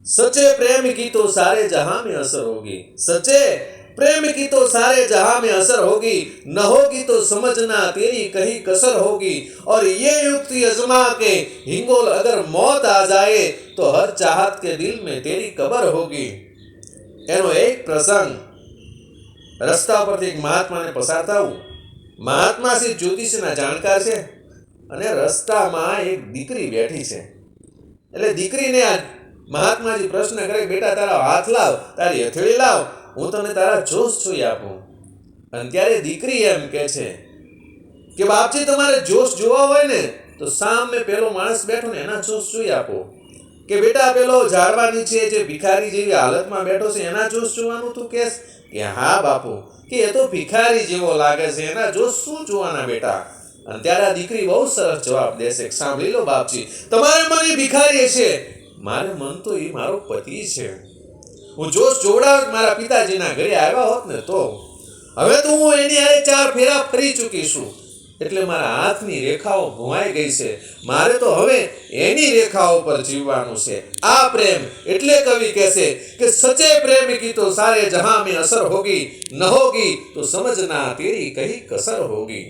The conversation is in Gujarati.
सच्चे प्रेम की तो सारे जहां में असर होगी, सच्चे प्रेम की तो सारे जहां में असर होगी, न होगी तो समझना तेरी कहीं कसर होगी। और ये युक्ति अजमा के हिंगोल अगर मौत आ जाए तो हर चाहत के दिल में तेरी कबर होगी। એનો એક પ્રસંગ રસ્તા પરથી એક મહાત્માને પસાર થવું. મહાત્મા શ્રી જ્યોતિષના જાણકાર છે અને રસ્તામાં એક દીકરી બેઠી છે. એટલે દીકરીને આ મહાત્માજી પ્રશ્ન કરે, બેટા તારા હાથ લાવ, તારી હથેળી લાવ, હું તને તારા જોશ જોઈ આપું. અને ત્યારે દીકરી એમ કે છે કે બાપજી તમારે જોશ જોવા હોય ને તો સામે પેલો માણસ બેઠો ને એના જોશ જોઈ આપો. કે બેટા પેલો ઝાડવા નીચે જે ભિખારી જેવી હાલતમાં બેઠો છે એના જોશ જોવાનું તું કહેશ? કે હા બાપુ, કે એ તો ભિખારી જેવો લાગે છે, એના જોશ શું જોવાના બેટા? અને ત્યારે આ દીકરી બહુ સરસ જવાબ દેશે, સાંભળી લો બાપજી, તમારે મને ભિખારી છે, મારે મન તો એ મારો પતિ છે. હું જોશ જોવડાવ મારા પિતાજીના ઘરે આવ્યા હોત ને તો હવે તો હું એની હારે 4 ફેરા ફરી ચૂકી છું. એટલે મારા હાથની રેખાઓ ભૂવાઈ ગઈ છે, મારે તો હવે એની રેખાઓ પર જીવવાનું છે. આ પ્રેમ એટલે કવિ કહેશે કે સચ્ચે પ્રેમ કી તો સારે જહાં મેં અસર હોગી, ન હોગી તો સમજના તેરી કहीं कसर होगी.